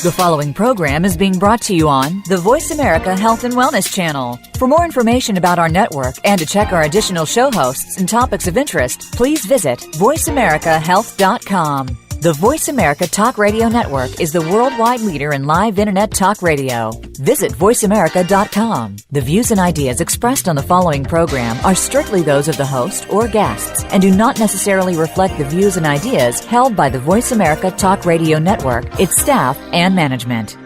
The following program is being brought to you on the Voice America Health and Wellness Channel. For more information about our network and to check our additional show hosts and topics of interest, please visit voiceamericahealth.com. The Voice America Talk Radio Network is the worldwide leader in live Internet talk radio. Visit voiceamerica.com. The views and ideas expressed on the following program are strictly those of the host or guests and do not necessarily reflect the views and ideas held by the Voice America Talk Radio Network, its staff, and management.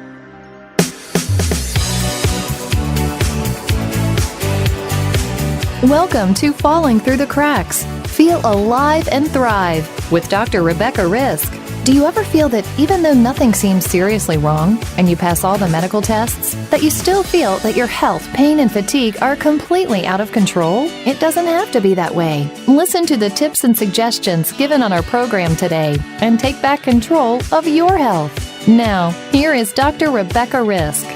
Welcome to Falling Through the Cracks. Feel alive and thrive with Dr. Rebecca Risk. Do you ever feel that even though nothing seems seriously wrong and you pass all the medical tests, that you still feel that your health, pain, and fatigue are completely out of control? It doesn't have to be that way. Listen to the tips and suggestions given on our program today and take back control of your health. Now, here is Dr. Rebecca Risk.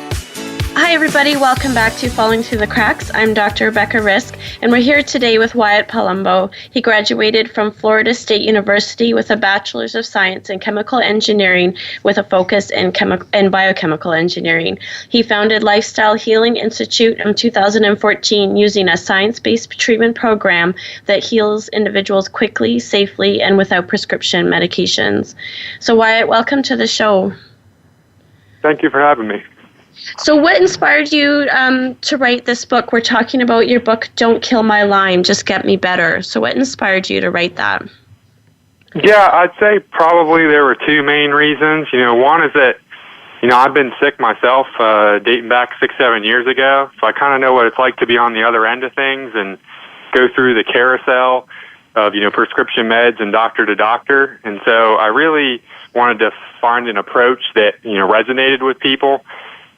Hi, everybody. Welcome back to Falling Through the Cracks. I'm Dr. Rebecca Risk, and we're here today with Wyatt Palumbo. He graduated from Florida State University with a Bachelor's of Science in Chemical Engineering with a focus in biochemical engineering. He founded Lifestyle Healing Institute in 2014 using a science-based treatment program that heals individuals quickly, safely, and without prescription medications. So, Wyatt, welcome to the show. Thank you for having me. So what inspired you to write this book? We're talking about your book, Don't Kill My Lyme, Just Get Me Better. So what inspired you to write that? Yeah, I'd say probably there were two main reasons. One is that, I've been sick myself dating back 6-7 years ago. So I kind of know what it's like to be on the other end of things and go through the carousel of, prescription meds and doctor to doctor. And so I really wanted to find an approach that, resonated with people.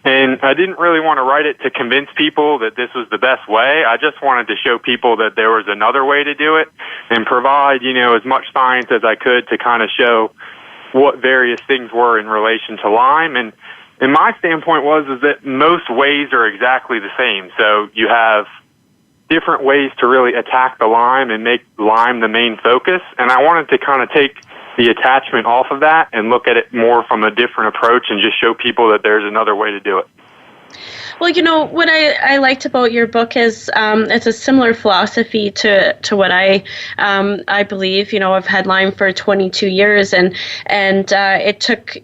And I didn't really want to write it to convince people that this was the best way. I just wanted to show people that there was another way to do it and provide, as much science as I could to kind of show what various things were in relation to Lyme. And my standpoint is that most ways are exactly the same. So you have different ways to really attack the Lyme and make Lyme the main focus. And I wanted to kind of take the attachment off of that and look at it more from a different approach and just show people that there's another way to do it. Well, what I liked about your book is it's a similar philosophy to what I believe. I've had Lyme for 22 years, and it took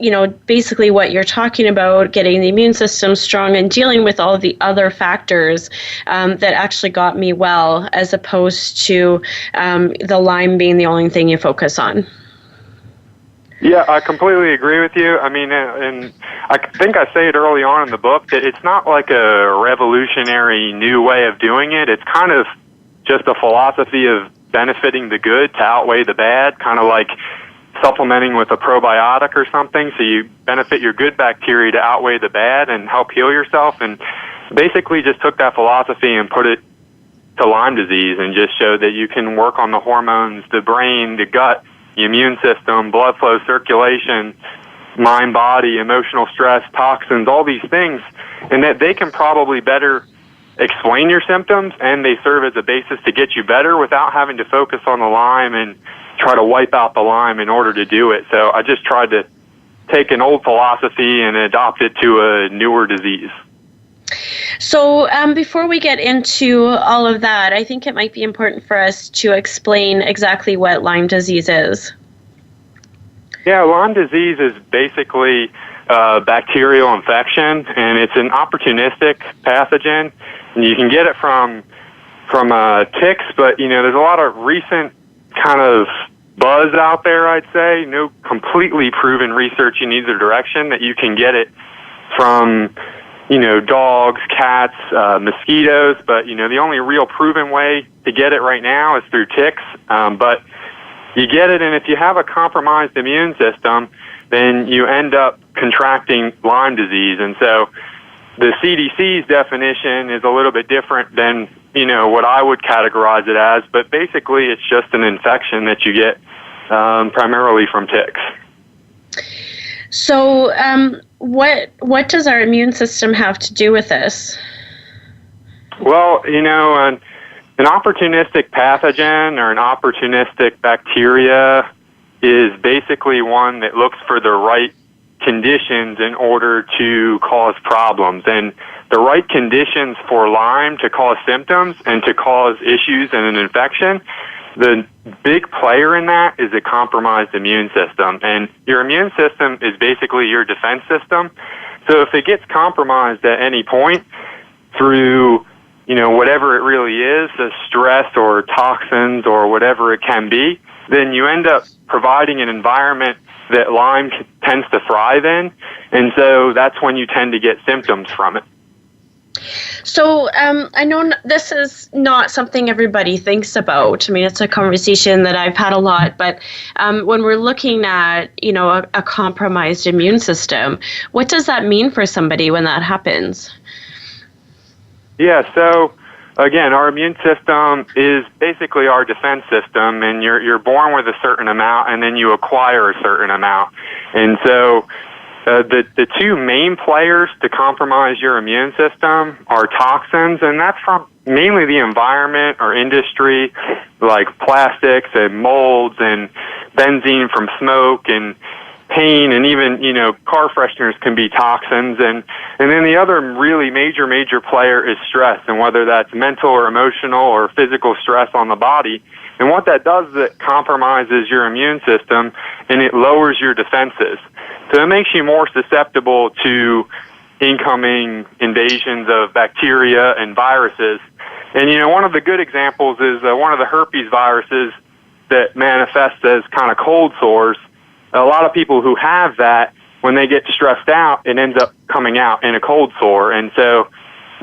basically what you're talking about, getting the immune system strong and dealing with all the other factors that actually got me well, as opposed to the Lyme being the only thing you focus on. Yeah, I completely agree with you. I mean, and I think I say it early on in the book that it's not like a revolutionary new way of doing it. It's kind of just a philosophy of benefiting the good to outweigh the bad, kind of like supplementing with a probiotic or something. So you benefit your good bacteria to outweigh the bad and help heal yourself. And basically just took that philosophy and put it to Lyme disease and just showed that you can work on the hormones, the brain, the gut, the immune system, blood flow, circulation, mind, body, emotional stress, toxins, all these things, and that they can probably better explain your symptoms, and they serve as a basis to get you better without having to focus on the Lyme and try to wipe out the Lyme in order to do it. So I just tried to take an old philosophy and adopt it to a newer disease. So before we get into all of that, I think it might be important for us to explain exactly what Lyme disease is. Yeah, Lyme disease is basically a bacterial infection, and it's an opportunistic pathogen. And you can get it from ticks, but there's a lot of recent kind of buzz out there, I'd say. No completely proven research in either direction that you can get it from dogs, cats, mosquitoes, but, the only real proven way to get it right now is through ticks. But you get it, and if you have a compromised immune system, then you end up contracting Lyme disease. And so the CDC's definition is a little bit different than, what I would categorize it as, but basically it's just an infection that you get primarily from ticks. So, what does our immune system have to do with this? Well, an opportunistic pathogen or an opportunistic bacteria is basically one that looks for the right conditions in order to cause problems. And the right conditions for Lyme to cause symptoms and to cause issues and an infection, the big player in that is a compromised immune system. And your immune system is basically your defense system. So if it gets compromised at any point through, whatever it really is, the stress or toxins or whatever it can be, then you end up providing an environment that Lyme tends to thrive in. And so that's when you tend to get symptoms from it. So I know this is not something everybody thinks about. I mean, it's a conversation that I've had a lot. But when we're looking at, a compromised immune system, what does that mean for somebody when that happens? Yeah, so again, our immune system is basically our defense system, and you're born with a certain amount, and then you acquire a certain amount. And so the two main players to compromise your immune system are toxins, and that's from mainly the environment or industry, like plastics and molds and benzene from smoke and paint, and even, car fresheners can be toxins. And then the other really major player is stress, and whether that's mental or emotional or physical stress on the body. And what that does is it compromises your immune system, and it lowers your defenses. So it makes you more susceptible to incoming invasions of bacteria and viruses. And, one of the good examples is one of the herpes viruses that manifests as kind of cold sores. A lot of people who have that, when they get stressed out, it ends up coming out in a cold sore. And so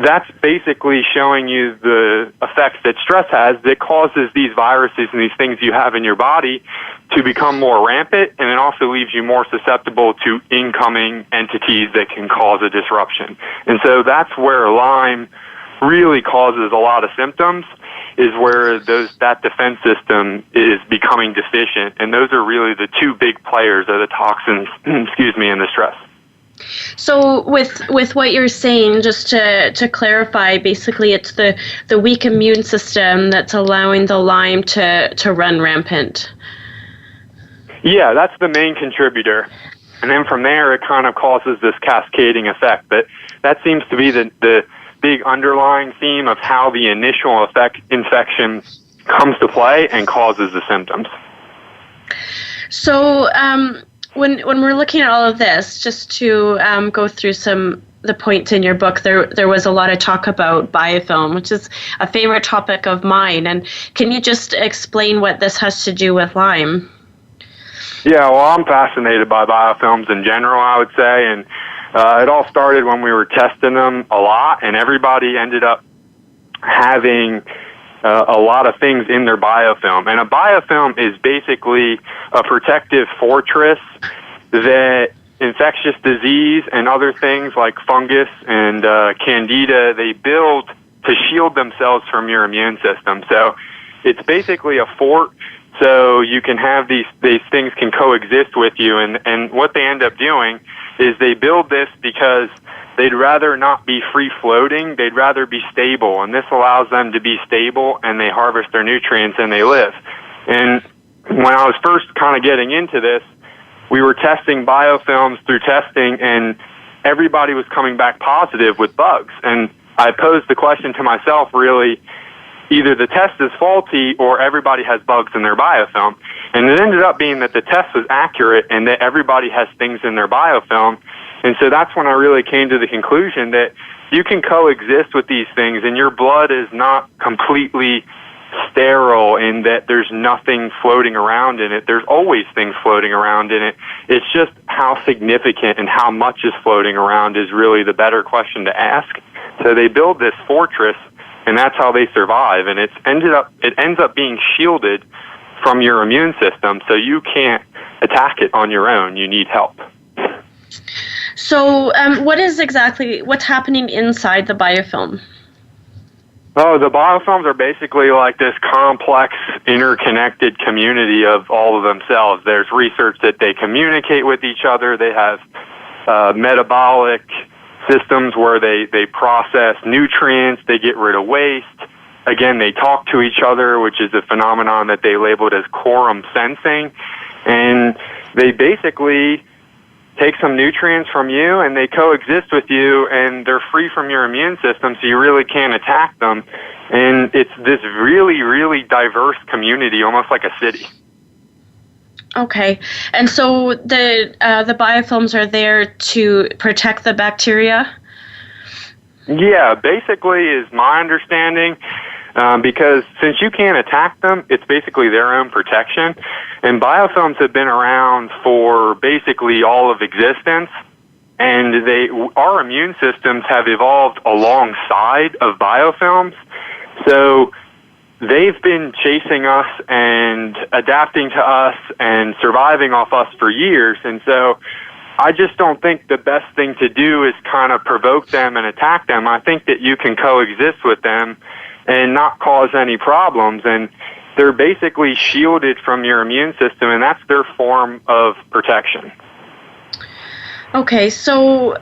that's basically showing you the effects that stress has that causes these viruses and these things you have in your body to become more rampant, and it also leaves you more susceptible to incoming entities that can cause a disruption. And so that's where Lyme really causes a lot of symptoms, is where that defense system is becoming deficient, and those are really the two big players of the toxins, and the stress. So with what you're saying, just to clarify, basically it's the weak immune system that's allowing the Lyme to run rampant. Yeah, that's the main contributor. And then from there, it kind of causes this cascading effect. But that seems to be the big underlying theme of how the initial infection comes to play and causes the symptoms. So when we're looking at all of this, just to go through the points in your book, there was a lot of talk about biofilm, which is a favorite topic of mine. And can you just explain what this has to do with Lyme? Yeah, well, I'm fascinated by biofilms in general, I would say, and it all started when we were testing them a lot, and everybody ended up having a lot of things in their biofilm. And a biofilm is basically a protective fortress that infectious disease and other things like fungus and candida, they build to shield themselves from your immune system. So it's basically a fort, so you can have these things can coexist with you. And what they end up doing is they build this because they'd rather not be free-floating. They'd rather be stable, and this allows them to be stable, and they harvest their nutrients, and they live. And when I was first kind of getting into this, we were testing biofilms through testing, and everybody was coming back positive with bugs. And I posed the question to myself, really, either the test is faulty or everybody has bugs in their biofilm. And it ended up being that the test was accurate and that everybody has things in their biofilm. And so that's when I really came to the conclusion that you can coexist with these things, and your blood is not completely sterile in that there's nothing floating around in it. There's always things floating around in it. It's just how significant and how much is floating around is really the better question to ask. So they build this fortress, and that's how they survive. And it ends up being shielded from your immune system, so you can't attack it on your own. You need help. So what's happening inside the biofilm? Oh, the biofilms are basically like this complex, interconnected community of all of themselves. There's research that they communicate with each other. They have metabolic systems where they process nutrients, they get rid of waste. Again, they talk to each other, which is a phenomenon that they labeled as quorum sensing. And they basically take some nutrients from you, and they coexist with you, and they're free from your immune system, so you really can't attack them. And it's this really, really diverse community, almost like a city. Okay. And so the biofilms are there to protect the bacteria? Yeah, basically is my understanding, because since you can't attack them, it's basically their own protection. And biofilms have been around for basically all of existence, and our immune systems have evolved alongside of biofilms. So they've been chasing us and adapting to us and surviving off us for years. And so I just don't think the best thing to do is kind of provoke them and attack them. I think that you can coexist with them and not cause any problems. And they're basically shielded from your immune system, and that's their form of protection. Okay, so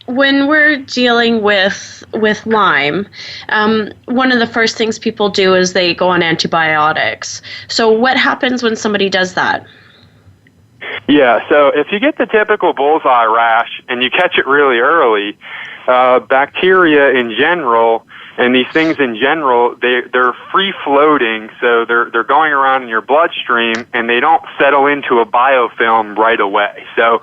when we're dealing with Lyme, one of the first things people do is they go on antibiotics. So what happens when somebody does that? Yeah, so if you get the typical bullseye rash and you catch it really early, bacteria in general and these things in general, they're free-floating, so they're going around in your bloodstream, and they don't settle into a biofilm right away. So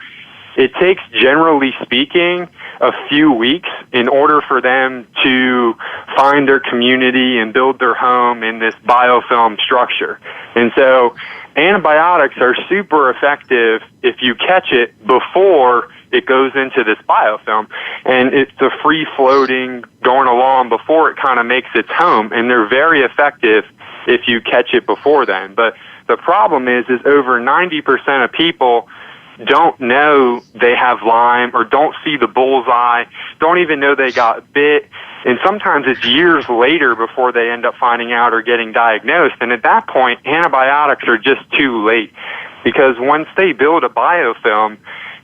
it takes, generally speaking, a few weeks in order for them to find their community and build their home in this biofilm structure. And so antibiotics are super effective if you catch it before it goes into this biofilm. And it's a free-floating, going along before it kind of makes its home. And they're very effective if you catch it before then. But the problem is over 90% of people don't know they have Lyme or don't see the bullseye, don't even know they got bit. And sometimes it's years later before they end up finding out or getting diagnosed. And at that point, antibiotics are just too late, because once they build a biofilm,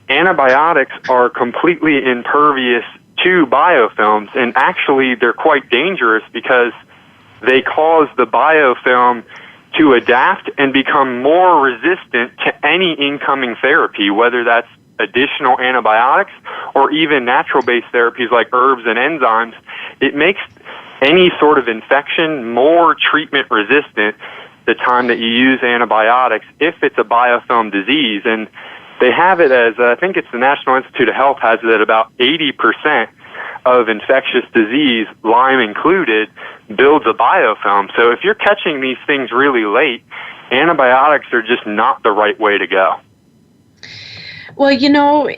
antibiotics are completely impervious to biofilms. And actually, they're quite dangerous because they cause the biofilm to adapt and become more resistant to any incoming therapy, whether that's additional antibiotics or even natural-based therapies like herbs and enzymes. It makes any sort of infection more treatment-resistant the time that you use antibiotics if it's a biofilm disease. And they have it as, I think it's the National Institute of Health has it at about 80% of infectious disease, Lyme included, builds a biofilm. So if you're catching these things really late, antibiotics are just not the right way to go. Well, you know,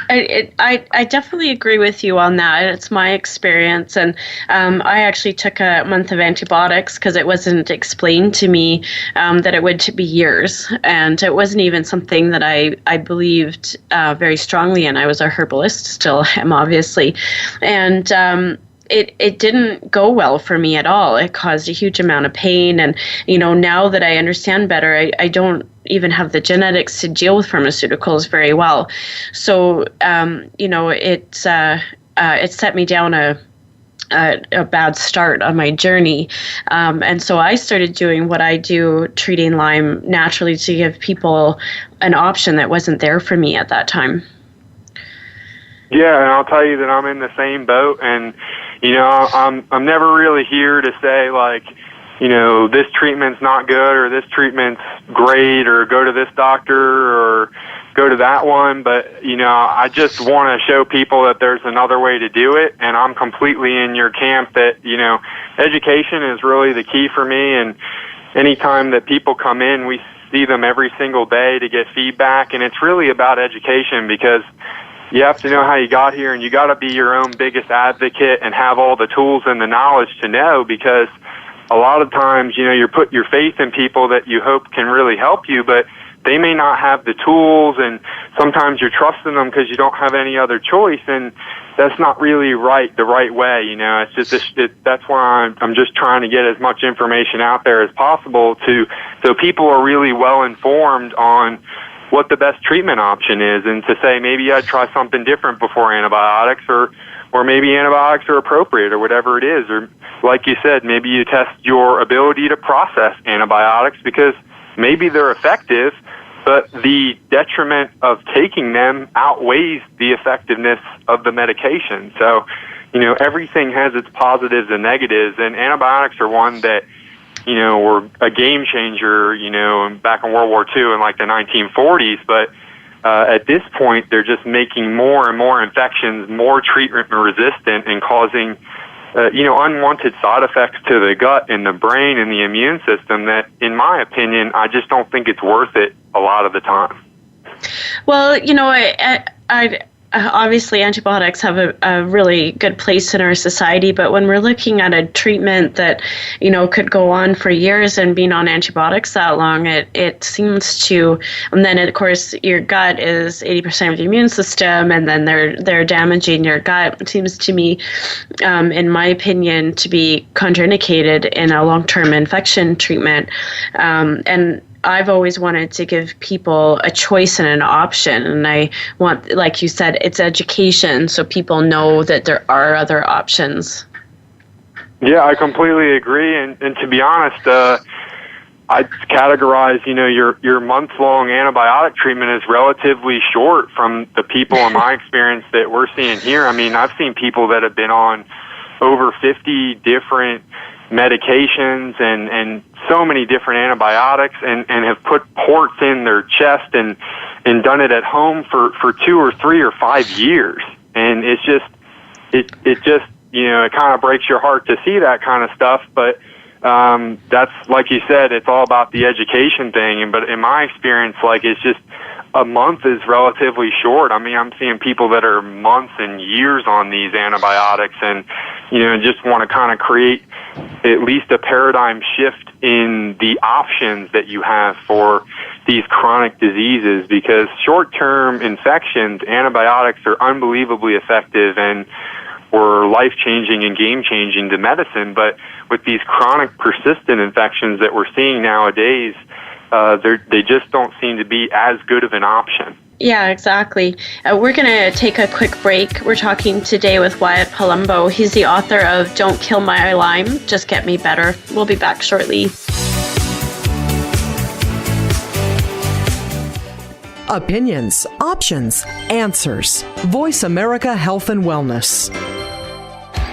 I definitely agree with you on that. It's my experience, and I actually took a month of antibiotics because it wasn't explained to me that it would be years, and it wasn't even something that I believed very strongly in. I was a herbalist, still am, obviously, and it didn't go well for me at all. It caused a huge amount of pain, and now that I understand better, I don't even have the genetics to deal with pharmaceuticals very well. So it set me down a bad start on my journey, and so I started doing what I do, treating Lyme naturally, to give people an option that wasn't there for me at that time. Yeah, and I'll tell you that I'm in the same boat, and I'm never really here to say like, this treatment's not good or this treatment's great or go to this doctor or go to that one. But, I just want to show people that there's another way to do it. And I'm completely in your camp that, education is really the key for me. And anytime that people come in, we see them every single day to get feedback. And it's really about education, because you have to know how you got here, and you got to be your own biggest advocate and have all the tools and the knowledge to know, because a lot of times, you put your faith in people that you hope can really help you, but they may not have the tools, and sometimes you're trusting them because you don't have any other choice, and that's not really the right way. It's just that's why I'm just trying to get as much information out there as possible so people are really well informed on what the best treatment option is, and to say maybe I'd try something different before antibiotics, or maybe antibiotics are appropriate, or whatever it is. Or like you said, maybe you test your ability to process antibiotics, because maybe they're effective, but the detriment of taking them outweighs the effectiveness of the medication. So, everything has its positives and negatives, and antibiotics are one that, were a game changer, back in World War II in like the 1940s, but at this point, they're just making more and more infections more treatment resistant and causing unwanted side effects to the gut and the brain and the immune system that, in my opinion, I just don't think it's worth it a lot of the time. Well, I obviously antibiotics have a really good place in our society, but when we're looking at a treatment that, could go on for years and being on antibiotics that long, it seems to, and then of course your gut is 80% of the immune system, and then they're damaging your gut. It seems to me, in my opinion, to be contraindicated in a long-term infection treatment. And I've always wanted to give people a choice and an option, and I want, like you said, it's education so people know that there are other options. Yeah, I completely agree, and to be honest, I'd categorize, your month-long antibiotic treatment as relatively short from the people in my experience that we're seeing here. I mean, I've seen people that have been on over 50 different medications and so many different antibiotics and have put ports in their chest and done it at home for 2 or 3 or 5 years. And it's just, it kind of breaks your heart to see that kind of stuff. But that's, like you said, it's all about the education thing. But in my experience, it's just a month is relatively short. I mean, I'm seeing people that are months and years on these antibiotics and, just want to kind of create at least a paradigm shift in the options that you have for these chronic diseases, because short-term infections, antibiotics are unbelievably effective and were life-changing and game-changing to medicine. But with these chronic persistent infections that we're seeing nowadays, they just don't seem to be as good of an option. Yeah, exactly. We're going to take a quick break. We're talking today with Wyatt Palumbo. He's the author of Don't Kill My Lyme, Just Get Me Better. We'll be back shortly. Opinions, options, answers. Voice America Health and Wellness.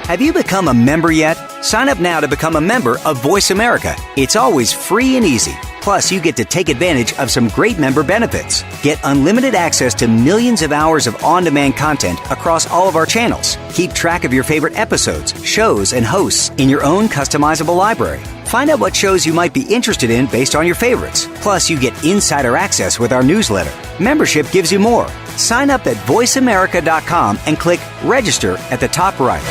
Have you become a member yet? Sign up now to become a member of Voice America. It's always free and easy. Plus, you get to take advantage of some great member benefits. Get unlimited access to millions of hours of on-demand content across all of our channels. Keep track of your favorite episodes, shows, and hosts in your own customizable library. Find out what shows you might be interested in based on your favorites. Plus, you get insider access with our newsletter. Membership gives you more. Sign up at voiceamerica.com and click Register at the top right.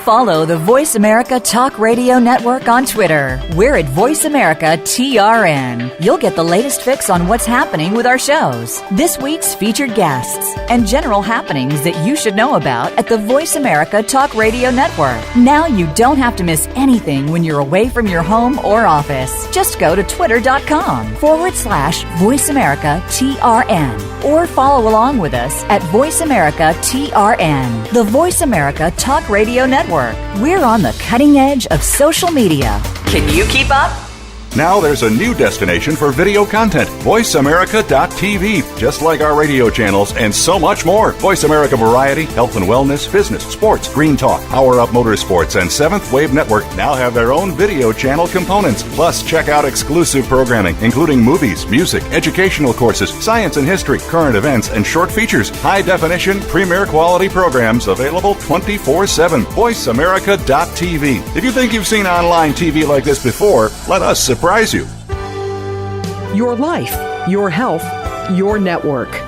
Follow the Voice America Talk Radio Network on Twitter. We're at Voice America TRN. You'll get the latest fix on what's happening with our shows, this week's featured guests, and general happenings that you should know about at the Voice America Talk Radio Network. Now you don't have to miss anything when you're away from your home or office. Just go to twitter.com/Voice America TRN or follow along with us at Voice America TRN, the Voice America Talk Radio Network. We're on the cutting edge of social media. Can you keep up? Now there's a new destination for video content, VoiceAmerica.tv, just like our radio channels and so much more. Voice America Variety, Health and Wellness, Business, Sports, Green Talk, Power Up Motorsports, and Seventh Wave Network now have their own video channel components. Plus, check out exclusive programming, including movies, music, educational courses, science and history, current events, and short features. High-definition, premier quality programs available 24/7. VoiceAmerica.tv. If you think you've seen online TV like this before, let us surprise you. Your life, your health, your network.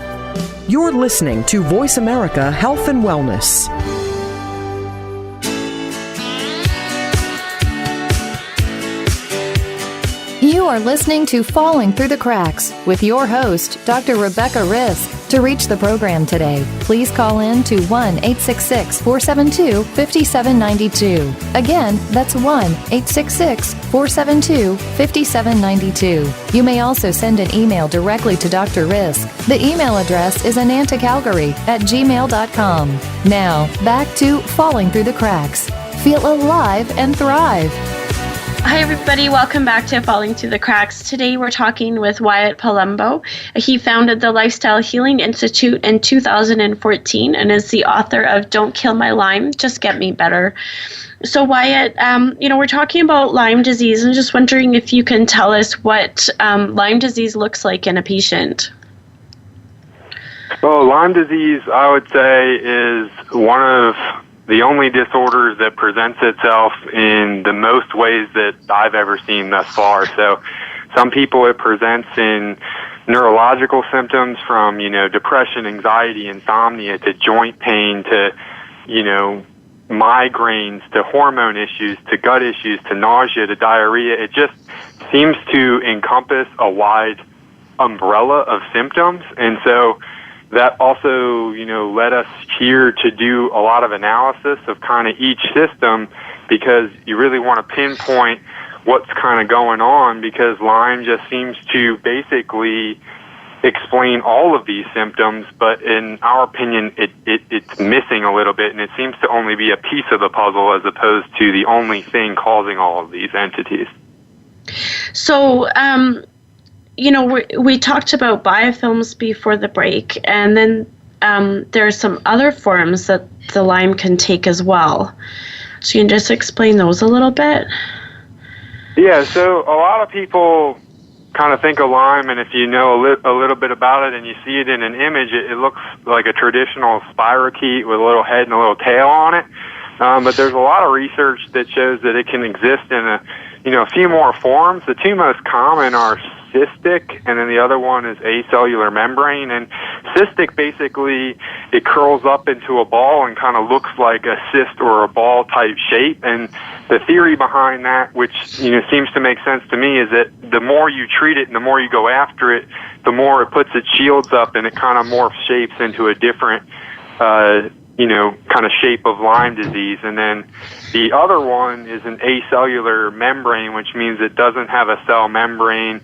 You're listening to Voice America Health and Wellness. You are listening to Falling Through the Cracks with your host, Dr. Rebecca Risk. To reach the program today, please call in to 1-866-472-5792. Again, that's 1-866-472-5792. You may also send an email directly to Dr. Risk. The email address is anantacalgary@gmail.com. Now, back to Falling Through the Cracks. Feel alive and thrive. Hi, everybody. Welcome back to Falling Through the Cracks. Today, we're talking with Wyatt Palumbo. He founded the Lifestyle Healing Institute in 2014 and is the author of Don't Kill My Lyme, Just Get Me Better. So, Wyatt, we're talking about Lyme disease and just wondering if you can tell us what Lyme disease looks like in a patient. Well, Lyme disease, I would say, is one of the only disorders that presents itself in the most ways that I've ever seen thus far. So some people it presents in neurological symptoms from, depression, anxiety, insomnia, to joint pain, to, migraines, to hormone issues, to gut issues, to nausea, to diarrhea. It just seems to encompass a wide umbrella of symptoms. And so that also, led us here to do a lot of analysis of kind of each system, because you really want to pinpoint what's kind of going on, because Lyme just seems to basically explain all of these symptoms, but in our opinion, it's missing a little bit, and it seems to only be a piece of the puzzle as opposed to the only thing causing all of these entities. So, we talked about biofilms before the break, and then there are some other forms that the Lyme can take as well. So you can just explain those a little bit? Yeah, so a lot of people kind of think of Lyme, and if you know a little bit about it and you see it in an image, it looks like a traditional spirochete with a little head and a little tail on it. But there's a lot of research that shows that it can exist in a few more forms. The two most common are cystic, and then the other one is acellular membrane. And cystic, basically, it curls up into a ball and kind of looks like a cyst or a ball type shape. And the theory behind that, which seems to make sense to me, is that the more you treat it and the more you go after it, the more it puts its shields up and it kind of morphs shapes into a different kind of shape of Lyme disease. And then the other one is an acellular membrane, which means it doesn't have a cell membrane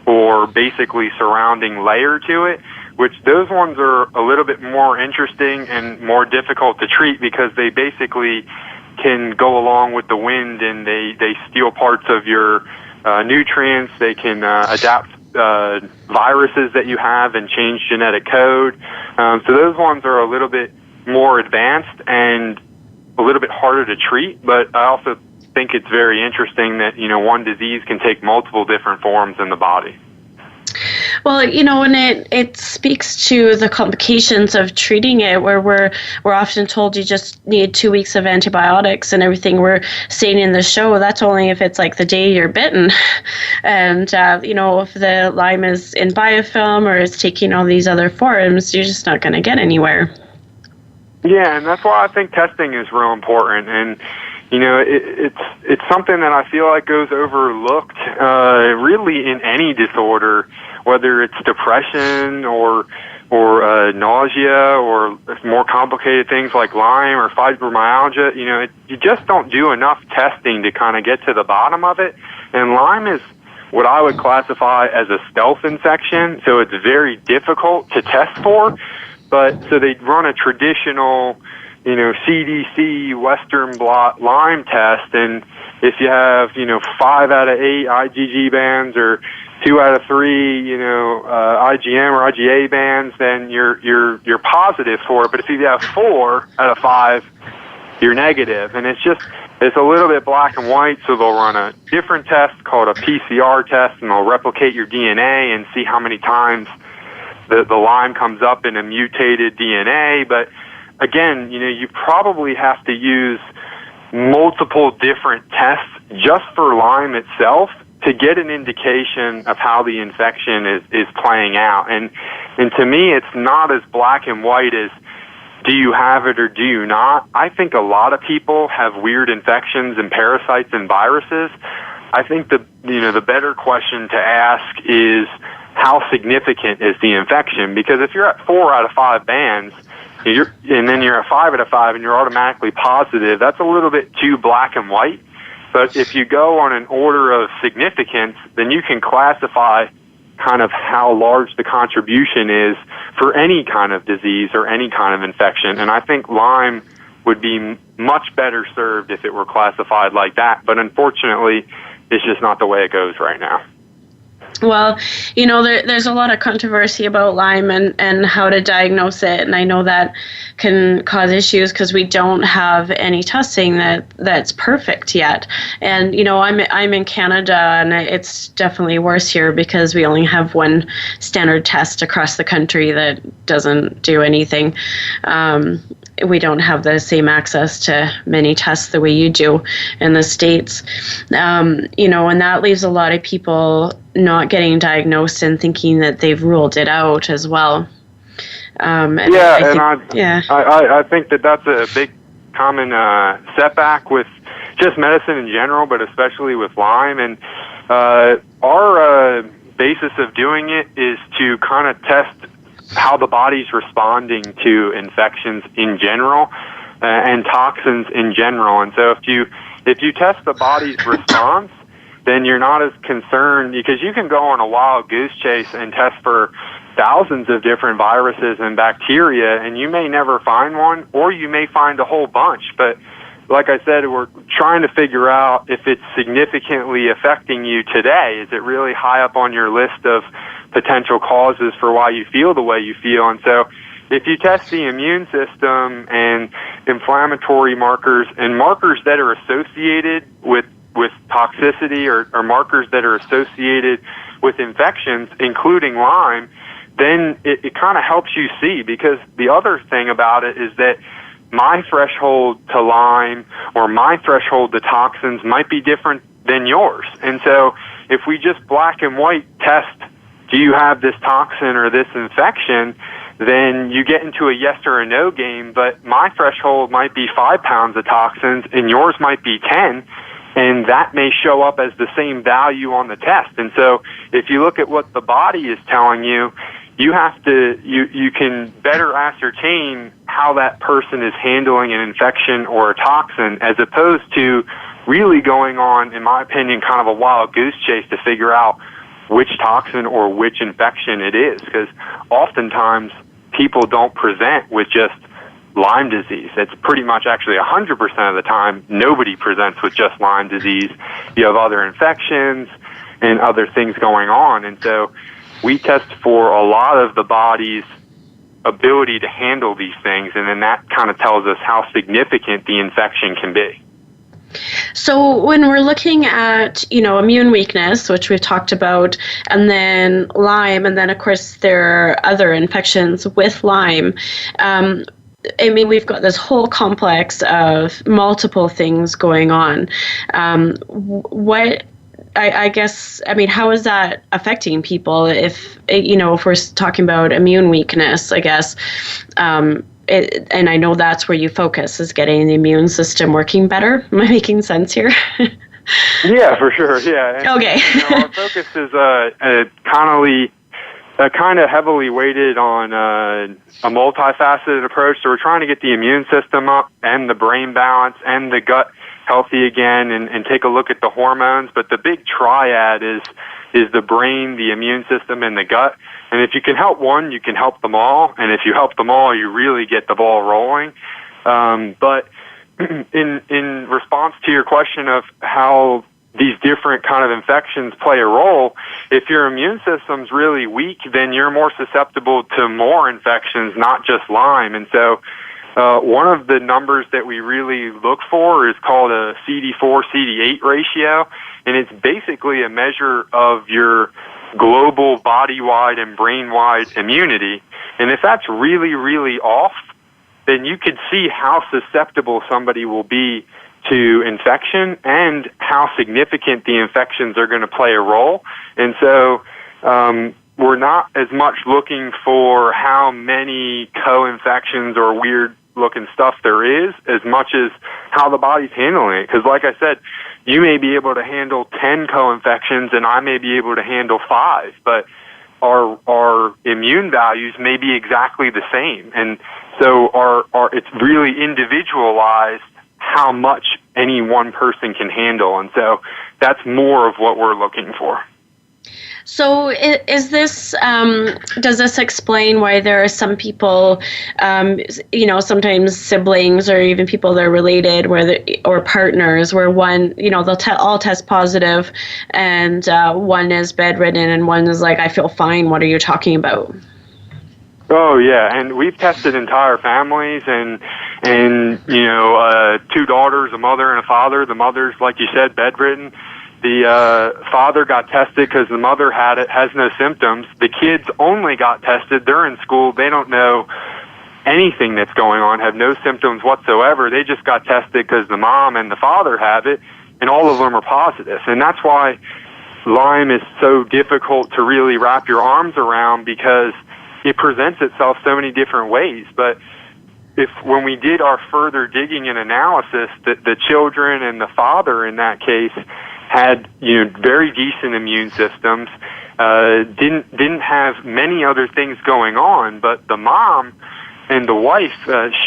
or basically surrounding layer to it, which those ones are a little bit more interesting and more difficult to treat, because they basically can go along with the wind, and they steal parts of your nutrients. They can adapt viruses that you have and change genetic code. So those ones are a little bit more advanced and a little bit harder to treat, but I also think it's very interesting that, one disease can take multiple different forms in the body. Well, and it speaks to the complications of treating it, where we're often told you just need 2 weeks of antibiotics and everything. We're saying in the show that's only if it's like the day you're bitten. And, if the Lyme is in biofilm or is taking all these other forms, you're just not going to get anywhere. Yeah, and that's why I think testing is real important. And, it's something that I feel like goes overlooked really in any disorder, whether it's depression or nausea or more complicated things like Lyme or fibromyalgia. You just don't do enough testing to kind of get to the bottom of it. And Lyme is what I would classify as a stealth infection, so it's very difficult to test for. But so they run a traditional, CDC Western blot Lyme test, and if you have, 5 out of 8 IgG bands or 2 out of 3, IgM or IgA bands, then you're positive for it. But if you have 4 out of 5, you're negative. And it's a little bit black and white. So they'll run a different test called a PCR test, and they'll replicate your DNA and see how many times the Lyme comes up in a mutated DNA. But again, you probably have to use multiple different tests just for Lyme itself to get an indication of how the infection is playing out. And to me, it's not as black and white as do you have it or do you not. I think a lot of people have weird infections and parasites and viruses. I think the better question to ask is, how significant is the infection? Because if you're at 4 out of 5 bands, and then you're at 5 out of 5 and you're automatically positive, that's a little bit too black and white. But if you go on an order of significance, then you can classify kind of how large the contribution is for any kind of disease or any kind of infection. And I think Lyme would be much better served if it were classified like that. But unfortunately, it's just not the way it goes right now. Well, there's a lot of controversy about Lyme and how to diagnose it, and I know that can cause issues because we don't have any testing that's perfect yet. And I'm in Canada, and it's definitely worse here because we only have one standard test across the country that doesn't do anything. We don't have the same access to many tests the way you do in the States. And that leaves a lot of people not getting diagnosed and thinking that they've ruled it out as well. I think that that's a big common setback with just medicine in general, but especially with Lyme. And our basis of doing it is to kind of test how the body's responding to infections in general and toxins in general. And so if you test the body's response, then you're not as concerned, because you can go on a wild goose chase and test for thousands of different viruses and bacteria, and you may never find one, or you may find a whole bunch. But like I said, we're trying to figure out if it's significantly affecting you today. Is it really high up on your list of potential causes for why you feel the way you feel? And so if you test the immune system and inflammatory markers and markers that are associated with toxicity or markers that are associated with infections, including Lyme, then it kind of helps you see. Because the other thing about it is that my threshold to Lyme or my threshold to toxins might be different than yours. And so if we just black and white test, do you have this toxin or this infection, then you get into a yes or a no game. But my threshold might be 5 pounds of toxins and yours might be 10. And that may show up as the same value on the test. And so if you look at what the body is telling you, you can better ascertain how that person is handling an infection or a toxin, as opposed to really going on, in my opinion, kind of a wild goose chase to figure out which toxin or which infection it is. Because oftentimes people don't present with just Lyme disease. It's pretty much actually 100% of the time nobody presents with just Lyme disease. You have other infections and other things going on. And so we test for a lot of the body's ability to handle these things, and then that kind of tells us how significant the infection can be. So when we're looking at, immune weakness, which we've talked about, and then Lyme, and then, of course, there are other infections with Lyme, we've got this whole complex of multiple things going on. How is that affecting people? If we're talking about immune weakness, I guess, and I know that's where you focus, is getting the immune system working better. Am I making sense here? Yeah, for sure. Yeah. And, okay. Our focus is kind of heavily weighted on a multifaceted approach. So we're trying to get the immune system up and the brain balance and the gut healthy again, and take a look at the hormones. But the big triad is the brain, the immune system, and the gut. And if you can help one, you can help them all. And if you help them all, you really get the ball rolling. But in response to your question of how these different kind of infections play a role, if your immune system's really weak, then you're more susceptible to more infections, not just Lyme. And so one of the numbers that we really look for is called a Cd4 Cd8 ratio, and it's basically a measure of your global body-wide and brain-wide immunity. And if that's really, really off, then you could see how susceptible somebody will be to infection and how significant the infections are going to play a role. And so we're not as much looking for how many co-infections or weird-looking stuff there is, as much as how the body's handling it. Because like I said, you may be able to handle 10 co-infections and I may be able to handle 5, but our immune values may be exactly the same. And so it's really individualized how much any one person can handle. And so that's more of what we're looking for. So is this, does this explain why there are some people, sometimes siblings or even people that are related or partners where one, they'll all test positive and one is bedridden and one is like, I feel fine. What are you talking about? Oh, yeah, and we've tested entire families and two daughters, a mother and a father. The mother's, like you said, bedridden. The father got tested because the mother had it, has no symptoms. The kids only got tested. They're in school. They don't know anything that's going on, have no symptoms whatsoever. They just got tested because the mom and the father have it, and all of them are positive. And that's why Lyme is so difficult to really wrap your arms around, because it presents itself so many different ways. But when we did our further digging and analysis, the children and the father in that case had very decent immune systems, didn't have many other things going on, but the mom and the wife,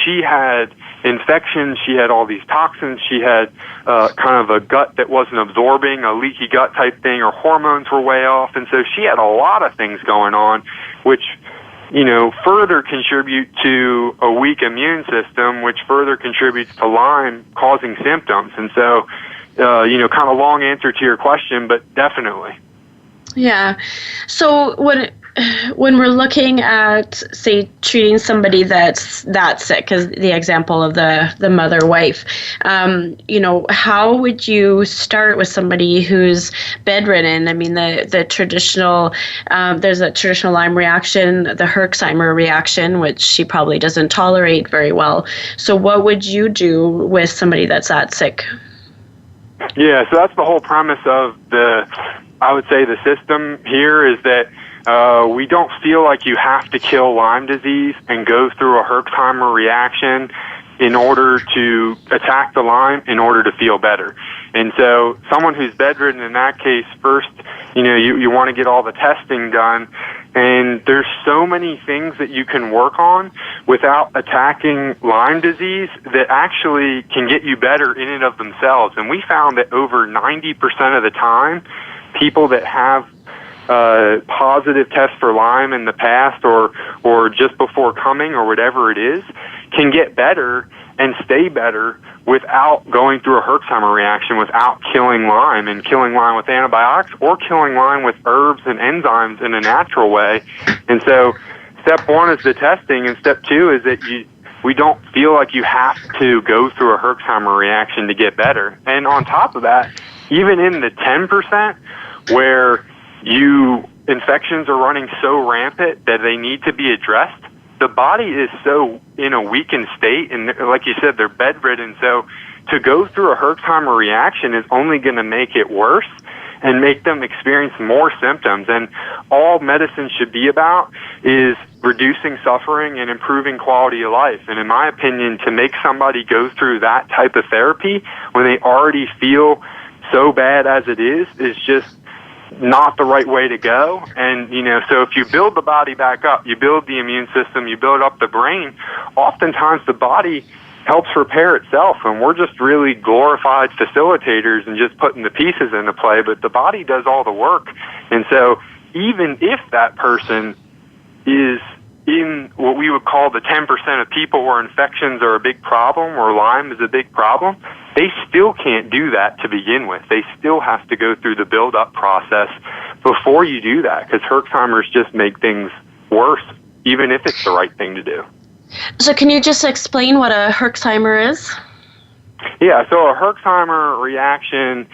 she had infections, she had all these toxins, she had kind of a gut that wasn't absorbing, a leaky gut type thing, her hormones were way off, and so she had a lot of things going on, which further contribute to a weak immune system, which further contributes to Lyme causing symptoms. And so, kind of long answer to your question, but definitely. Yeah. So when we're looking at, say, treating somebody that's that sick, because the example of the mother-wife, how would you start with somebody who's bedridden? I mean, the traditional, there's a traditional Lyme reaction, the herxing reaction, which she probably doesn't tolerate very well. So what would you do with somebody that's that sick? Yeah, so that's the whole premise of I would say the system here is that we don't feel like you have to kill Lyme disease and go through a herxing reaction in order to attack the Lyme in order to feel better. And so someone who's bedridden in that case, first, you want to get all the testing done. And there's so many things that you can work on without attacking Lyme disease that actually can get you better in and of themselves. And we found that over 90% of the time, people that have positive tests for Lyme in the past or just before coming or whatever it is, can get better and stay better without going through a herxing reaction, without killing Lyme and killing Lyme with antibiotics or killing Lyme with herbs and enzymes in a natural way. And so step one is the testing, and step two is that we don't feel like you have to go through a herxing reaction to get better. And on top of that, even in the 10% where infections are running so rampant that they need to be addressed, the body is so in a weakened state, and like you said, they're bedridden, so to go through a herxing reaction is only going to make it worse and make them experience more symptoms. And all medicine should be about is reducing suffering and improving quality of life. And in my opinion, to make somebody go through that type of therapy when they already feel so bad as it is just not the right way to go. And, so if you build the body back up, you build the immune system, you build up the brain, oftentimes the body helps repair itself, and we're just really glorified facilitators and just putting the pieces into play, but the body does all the work. And so even if that person is in what we would call the 10% of people where infections are a big problem, or Lyme is a big problem, they still can't do that to begin with. They still have to go through the build-up process before you do that, because herxingers just make things worse, even if it's the right thing to do. So can you just explain what a herxing is? Yeah, so a herxing reaction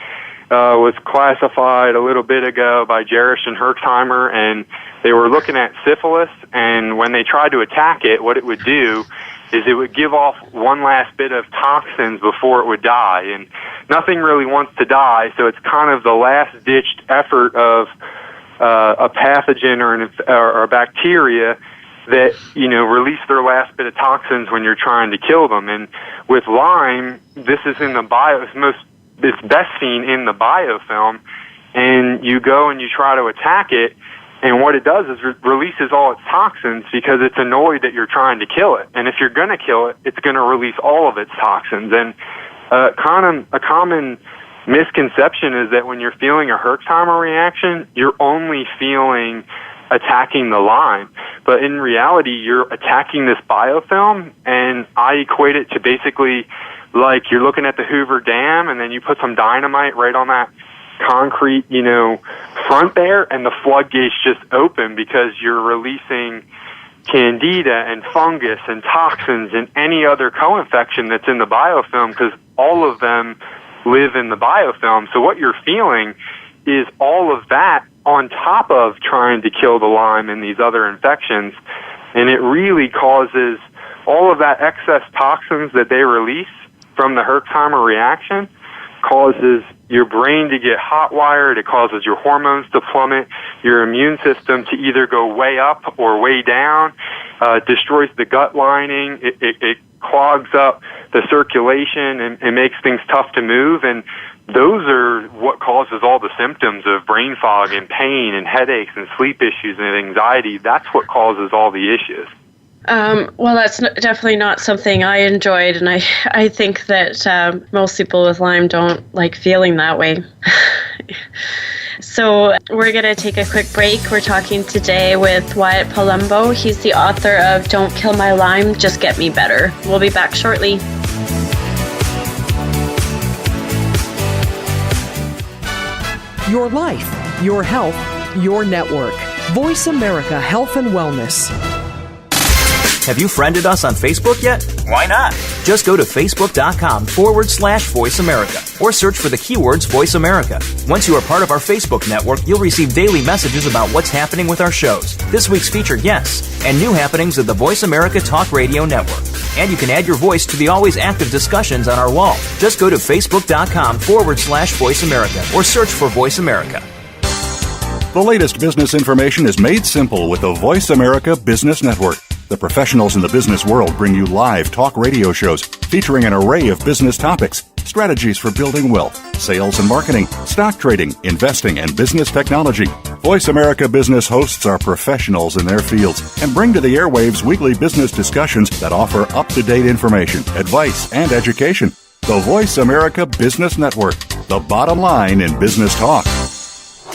was classified a little bit ago by Jarisch and Herxheimer, and they were looking at syphilis, and when they tried to attack it, what it would do is it would give off one last bit of toxins before it would die, and nothing really wants to die, so it's kind of the last-ditched effort of a pathogen or a bacteria that, release their last bit of toxins when you're trying to kill them. And with Lyme, this is in the it's best seen in the biofilm, and you go and you try to attack it, and what it does is releases all its toxins because it's annoyed that you're trying to kill it. And if you're going to kill it, it's going to release all of its toxins. And a common misconception is that when you're feeling a Herxheimer reaction, you're only feeling attacking the Lyme. But in reality, you're attacking this biofilm, and I equate it to basically like you're looking at the Hoover Dam, and then you put some dynamite right on that concrete, front there, and the floodgates just open because you're releasing candida and fungus and toxins and any other co-infection that's in the biofilm, because all of them live in the biofilm. So what you're feeling is all of that on top of trying to kill the Lyme and these other infections, and it really causes all of that excess toxins that they release from the Herxheimer reaction causes your brain to get hot-wired, it causes your hormones to plummet, your immune system to either go way up or way down, destroys the gut lining, it clogs up the circulation and makes things tough to move, and those are what causes all the symptoms of brain fog and pain and headaches and sleep issues and anxiety. That's what causes all the issues. Well, that's definitely not something I enjoyed, and I think that most people with Lyme don't like feeling that way. So we're going to take a quick break. We're talking today with Wyatt Palumbo. He's the author of Don't Kill My Lyme, Just Get Me Better. We'll be back shortly. Your life, your health, your network. Voice America Health and Wellness. Have you friended us on Facebook yet? Why not? Just go to facebook.com/Voice America or search for the keywords Voice America. Once you are part of our Facebook network, you'll receive daily messages about what's happening with our shows, this week's featured guests, and new happenings of the Voice America Talk Radio Network. And you can add your voice to the always active discussions on our wall. Just go to facebook.com/Voice America or search for Voice America. The latest business information is made simple with the Voice America Business Network. The professionals in the business world bring you live talk radio shows featuring an array of business topics, strategies for building wealth, sales and marketing, stock trading, investing, and business technology. Voice America Business hosts are professionals in their fields and bring to the airwaves weekly business discussions that offer up-to-date information, advice, and education. The Voice America Business Network, the bottom line in business talk.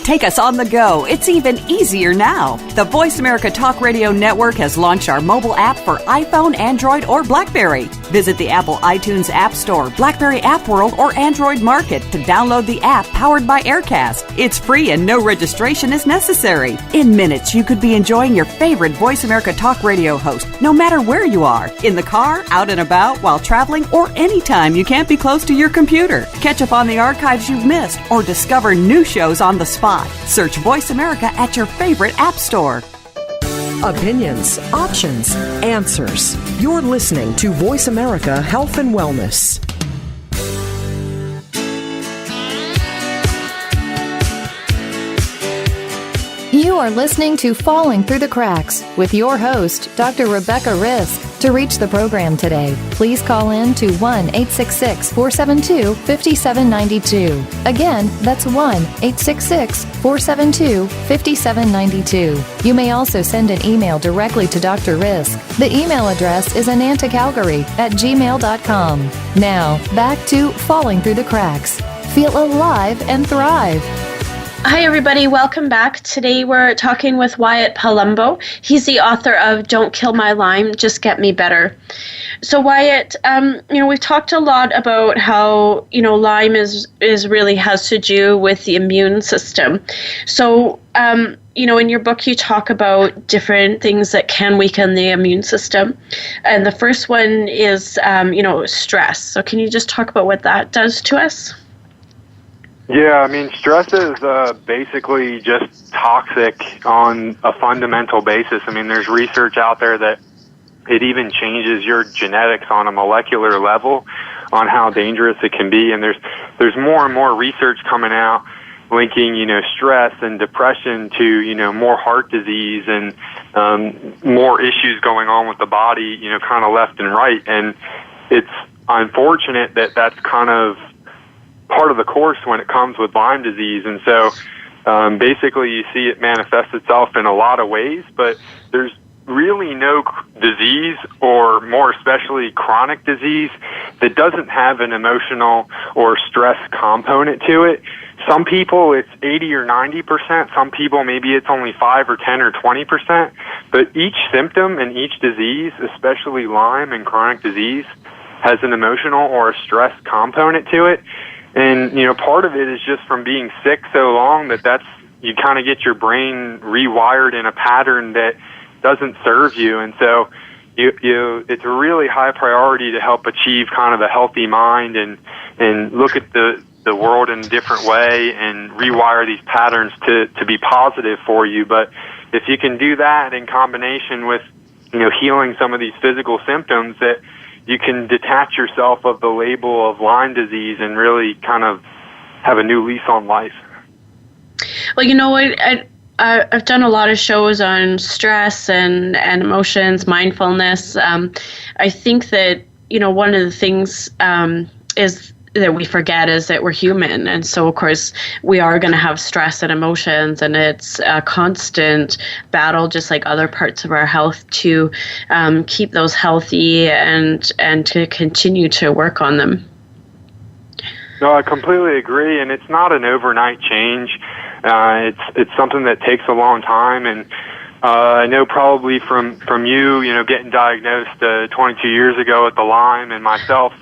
Take us on the go. It's even easier now. The Voice America Talk Radio Network has launched our mobile app for iPhone, Android, or BlackBerry. Visit the Apple iTunes App Store, BlackBerry App World, or Android Market to download the app powered by Aircast. It's free and no registration is necessary. In minutes, you could be enjoying your favorite Voice America Talk Radio host, no matter where you are, in the car, out and about, while traveling, or anytime you can't be close to your computer. Catch up on the archives you've missed or discover new shows on the spot. Search Voice America at your favorite app store. Opinions, options, answers. You're listening to Voice America Health and Wellness. You are listening to Falling Through the Cracks with your host, Dr. Rebecca Risk. To reach the program today, please call in to 1-866-472-5792. Again, that's 1-866-472-5792. You may also send an email directly to Dr. Risk. The email address is anantacalgary@gmail.com. Now, back to Falling Through the Cracks. Feel alive and thrive. Hi, everybody. Welcome back. Today we're talking with Wyatt Palumbo. He's the author of Don't Kill My Lyme, Just Get Me Better. So, Wyatt, we've talked a lot about how, Lyme is really has to do with the immune system. So, in your book, you talk about different things that can weaken the immune system. And the first one is, stress. So can you just talk about what that does to us? Yeah, stress is basically just toxic on a fundamental basis. There's research out there that it even changes your genetics on a molecular level on how dangerous it can be. And there's more and more research coming out linking, stress and depression to, more heart disease and more issues going on with the body, kind of left and right. And it's unfortunate that that's kind of part of the course when it comes with Lyme disease. And so basically you see it manifest itself in a lot of ways, but there's really no disease, or more especially chronic disease, that doesn't have an emotional or stress component to it. Some people it's 80 or 90%. Some people maybe it's only 5 or 10 or 20%. But each symptom and each disease, especially Lyme and chronic disease, has an emotional or a stress component to it. And, part of it is just from being sick so long that's you kind of get your brain rewired in a pattern that doesn't serve you. And so it's a really high priority to help achieve kind of a healthy mind and look at the world in a different way and rewire these patterns to be positive for you. But if you can do that in combination with, healing some of these physical symptoms, that you can detach yourself of the label of Lyme disease and really kind of have a new lease on life. Well, you know what? I've done a lot of shows on stress and emotions, mindfulness. I think that, one of the things is that we forget is that we're human. And so, of course, we are going to have stress and emotions, and it's a constant battle, just like other parts of our health, to keep those healthy and to continue to work on them. No, I completely agree, and it's not an overnight change. It's something that takes a long time, and I know probably from you, getting diagnosed 22 years ago with the Lyme, and myself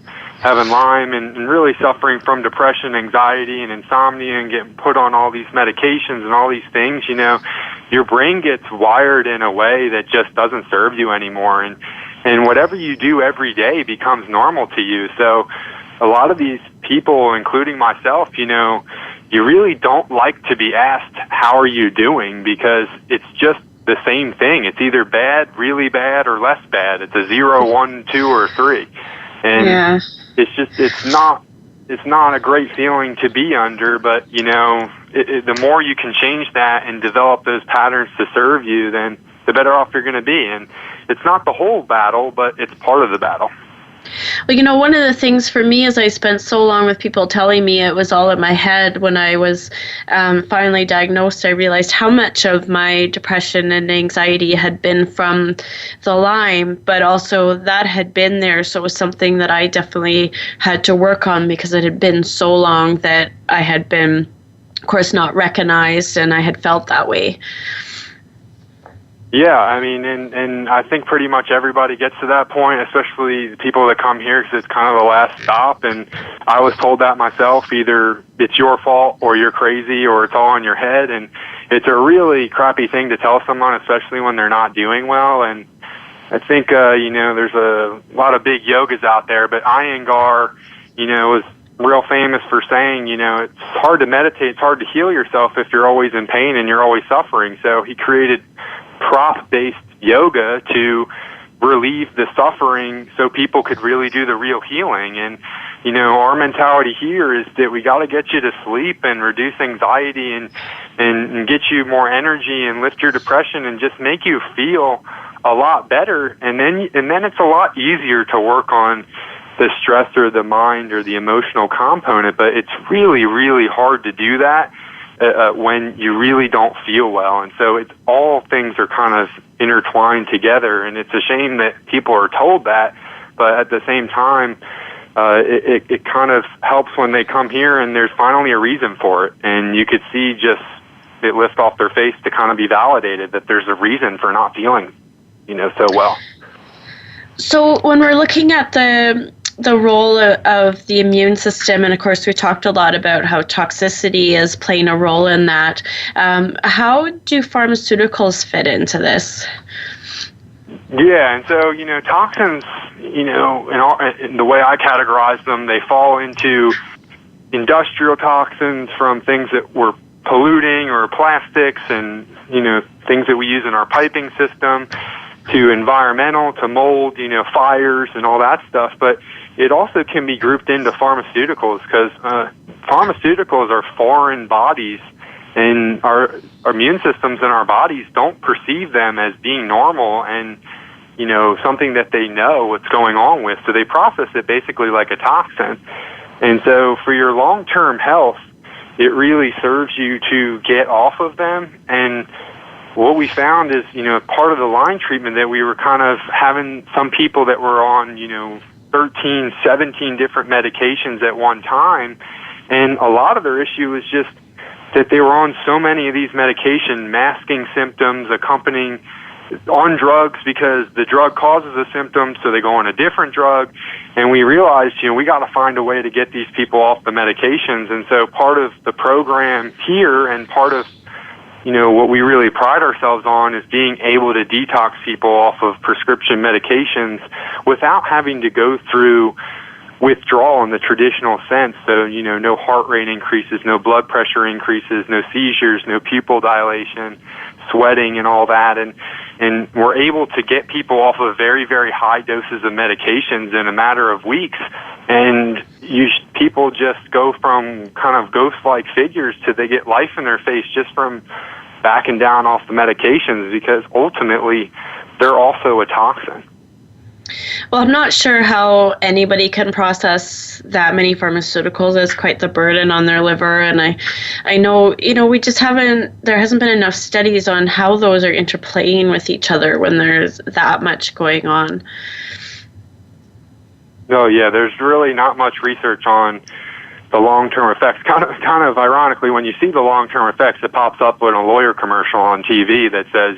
having Lyme and really suffering from depression, anxiety, and insomnia, and getting put on all these medications and all these things, your brain gets wired in a way that just doesn't serve you anymore, and whatever you do every day becomes normal to you. So a lot of these people, including myself, you really don't like to be asked, how are you doing? Because it's just the same thing. It's either bad, really bad, or less bad. It's a 0, 1, 2, or 3. And it's not a great feeling to be under, but, the more you can change that and develop those patterns to serve you, then the better off you're going to be. And it's not the whole battle, but it's part of the battle. Well, one of the things for me is I spent so long with people telling me it was all in my head. When I was finally diagnosed, I realized how much of my depression and anxiety had been from the Lyme, but also that had been there. So it was something that I definitely had to work on, because it had been so long that I had been, of course, not recognized, and I had felt that way. Yeah, I mean, and I think pretty much everybody gets to that point, especially the people that come here, because it's kind of the last stop. And I was told that myself, either it's your fault or you're crazy or it's all in your head. And it's a really crappy thing to tell someone, especially when they're not doing well. And I think, there's a lot of big yogas out there, but Iyengar, was real famous for saying, it's hard to meditate, it's hard to heal yourself if you're always in pain and you're always suffering. So he created prop-based yoga to relieve the suffering so people could really do the real healing. And, our mentality here is that we got to get you to sleep and reduce anxiety and get you more energy and lift your depression and just make you feel a lot better. And then it's a lot easier to work on the stress or the mind or the emotional component. But it's really, really hard to do that when you really don't feel well. And so it's all things are kind of intertwined together, and it's a shame that people are told that, but at the same time, it kind of helps when they come here and there's finally a reason for it, and you could see just it lift off their face to kind of be validated that there's a reason for not feeling, so well. So when we're looking at the role of the immune system, and of course we talked a lot about how toxicity is playing a role in that. How do pharmaceuticals fit into this? Yeah, and so, toxins, in the way I categorize them, they fall into industrial toxins from things that we're polluting or plastics and, things that we use in our piping system, to environmental, to mold, fires and all that stuff. But it also can be grouped into pharmaceuticals, because pharmaceuticals are foreign bodies, and our immune systems in our bodies don't perceive them as being normal and, something that they know what's going on with. So they process it basically like a toxin. And so for your long-term health, it really serves you to get off of them. And what we found is, part of the Lyme treatment that we were kind of having some people that were on, 13, 17 different medications at one time. And a lot of their issue was just that they were on so many of these medications, masking symptoms, accompanying on drugs because the drug causes a symptom, so they go on a different drug. And we realized, we got to find a way to get these people off the medications. And so part of the program here and part of, what we really pride ourselves on is being able to detox people off of prescription medications without having to go through withdrawal in the traditional sense. So, no heart rate increases, no blood pressure increases, no seizures, no pupil dilation, sweating and all that. And we're able to get people off of very, very high doses of medications in a matter of weeks. And people just go from kind of ghost-like figures to they get life in their face just from backing down off the medications, because ultimately they're also a toxin. Well, I'm not sure how anybody can process that many pharmaceuticals. It's quite the burden on their liver. And I know, we just there hasn't been enough studies on how those are interplaying with each other when there's that much going on. No, yeah, there's really not much research on the long-term effects. Kind of ironically, when you see the long-term effects, it pops up in a lawyer commercial on TV that says,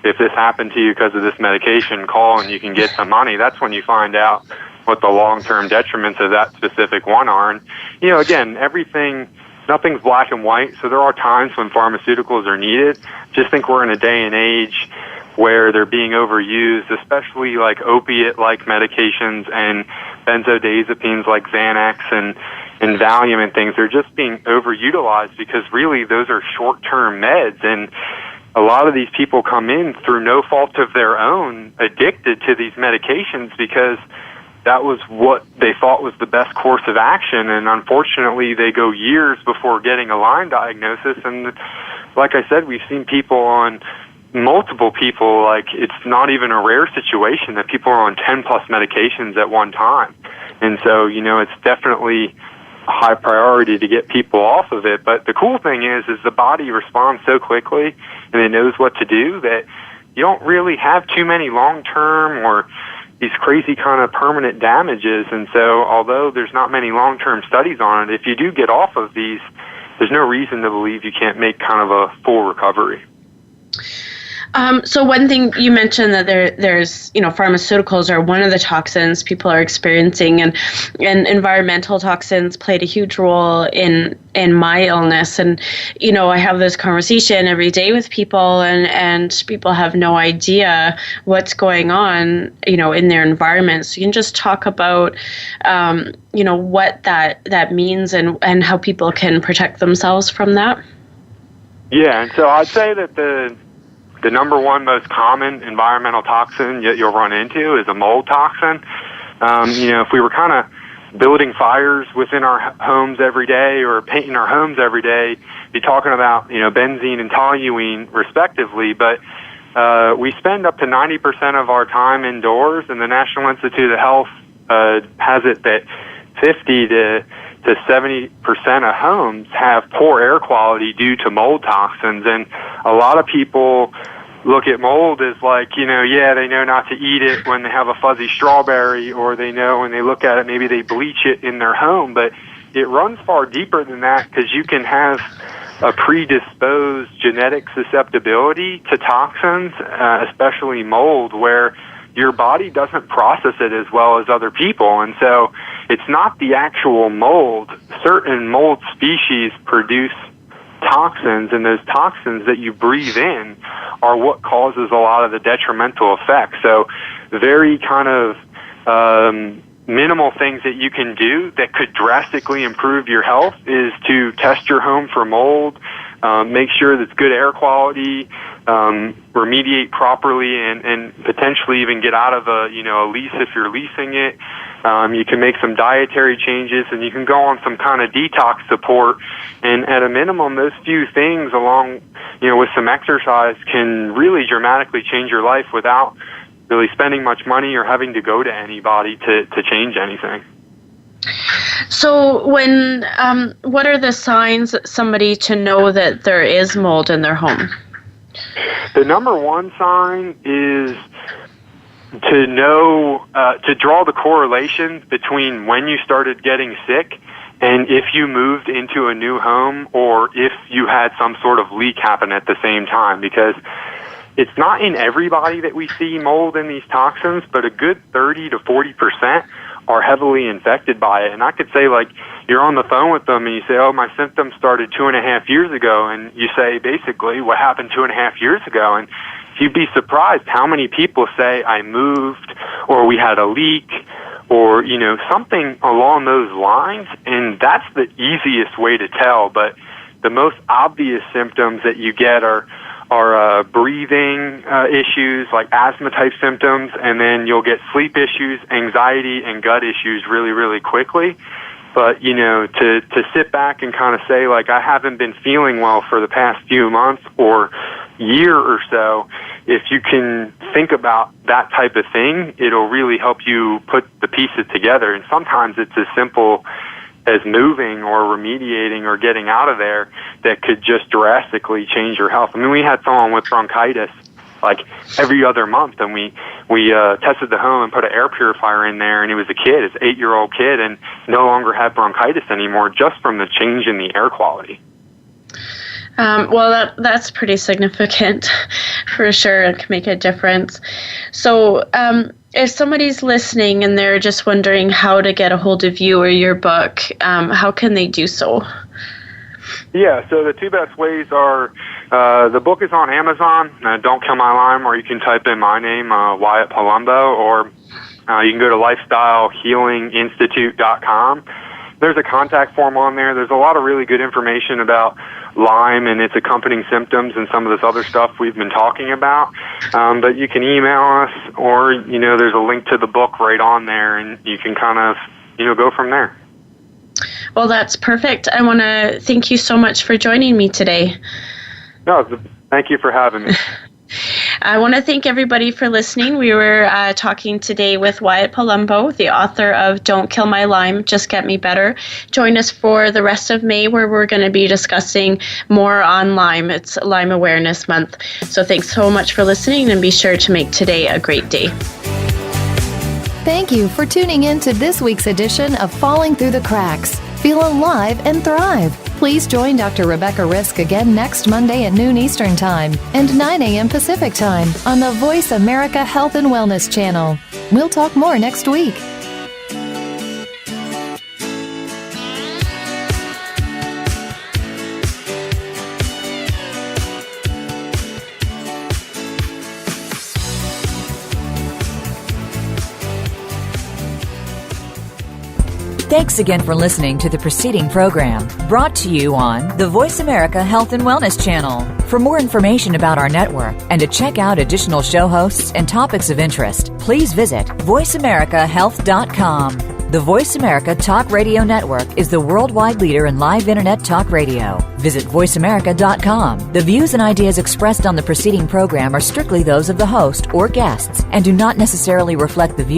if this happened to you because of this medication, call and you can get some money. That's when you find out what the long-term detriments of that specific one are. And, again, nothing's black and white, so there are times when pharmaceuticals are needed. Just think we're in a day and age where they're being overused, especially like opiate-like medications and benzodiazepines like Xanax and Valium and things. They're just being overutilized because really those are short-term meds. And a lot of these people come in through no fault of their own, addicted to these medications because that was what they thought was the best course of action. And unfortunately, they go years before getting a Lyme diagnosis. And like I said, we've seen multiple people, like it's not even a rare situation that people are on 10 plus medications at one time. And so, it's definitely a high priority to get people off of it. But the cool thing is the body responds so quickly and it knows what to do that you don't really have too many long-term or these crazy kind of permanent damages. And so although there's not many long-term studies on it, if you do get off of these, there's no reason to believe you can't make kind of a full recovery. So one thing you mentioned that there's pharmaceuticals are one of the toxins people are experiencing, and environmental toxins played a huge role in my illness. And I have this conversation every day with people, and people have no idea what's going on in their environment. So you can just talk about what that means and how people can protect themselves from that. Yeah, and so I'd say that the number one most common environmental toxin you'll run into is a mold toxin. If we were kind of building fires within our homes every day or painting our homes every day, be talking about, benzene and toluene respectively. But we spend up to 90% of our time indoors, and the National Institute of Health has it that 50 to 70% of homes have poor air quality due to mold toxins. And a lot of people look at mold as like, they know not to eat it when they have a fuzzy strawberry, or they know when they look at it, maybe they bleach it in their home. But it runs far deeper than that, because you can have a predisposed genetic susceptibility to toxins, especially mold, where your body doesn't process it as well as other people. And so it's not the actual mold. Certain mold species produce toxins, and those toxins that you breathe in are what causes a lot of the detrimental effects. So very kind of minimal things that you can do that could drastically improve your health is to test your home for mold, make sure that it's good air quality, remediate properly, and potentially even get out of a lease if you're leasing it. You can make some dietary changes, and you can go on some kind of detox support. And at a minimum, those few things, along with some exercise, can really dramatically change your life without really spending much money or having to go to anybody to change anything. So what are the signs that somebody to know that there is mold in their home? The number one sign is to know, to draw the correlation between when you started getting sick and if you moved into a new home or if you had some sort of leak happen at the same time, because it's not in everybody that we see mold in these toxins, but a good 30 to 40% are heavily infected by it. And I could say, like, you're on the phone with them and you say, oh, my symptoms started 2.5 years ago. And you say, basically, what happened 2.5 years ago? And you'd be surprised how many people say, I moved, or we had a leak, or, you know, something along those lines. And that's the easiest way to tell. But the most obvious symptoms that you get are breathing issues, like asthma-type symptoms, and then you'll get sleep issues, anxiety, and gut issues really, really quickly. But, you know, to sit back and kind of say, like, I haven't been feeling well for the past few months or year or so, if you can think about that type of thing, it'll really help you put the pieces together. And sometimes it's as simple as moving or remediating or getting out of there that could just drastically change your health. I mean, we had someone with bronchitis like every other month, and we tested the home and put an air purifier in there, and it was a kid, it's an 8-year-old kid, and no longer had bronchitis anymore just from the change in the air quality. Well, that's pretty significant for sure. It can make a difference. So if somebody's listening and they're just wondering how to get a hold of you or your book, how can they do so? Yeah, so the two best ways are the book is on Amazon, Don't Kill My Lyme, or you can type in my name, Wyatt Palumbo, or you can go to lifestylehealinginstitute.com. There's a contact form on there. There's a lot of really good information about Lyme and its accompanying symptoms and some of this other stuff we've been talking about. But you can email us, or, you know, there's a link to the book right on there, and you can kind of, you know, go from there. Well, that's perfect. I want to thank you so much for joining me today. No, thank you for having me. I want to thank everybody for listening. We were talking today with Wyatt Palumbo, the author of Don't Kill My Lyme, Just Get Me Better. Join us for the rest of May, where we're going to be discussing more on Lyme. It's Lyme Awareness Month. So thanks so much for listening, and be sure to make today a great day. Thank you for tuning in to this week's edition of Falling Through the Cracks. Feel alive and thrive. Please join Dr. Rebecca Risk again next Monday at noon Eastern Time and 9 a.m. Pacific Time on the Voice America Health and Wellness channel. We'll talk more next week. Thanks again for listening to the preceding program, brought to you on the Voice America Health and Wellness channel. For more information about our network and to check out additional show hosts and topics of interest, please visit voiceamericahealth.com. The Voice America Talk Radio Network is the worldwide leader in live Internet talk radio. Visit voiceamerica.com. The views and ideas expressed on the preceding program are strictly those of the host or guests and do not necessarily reflect the views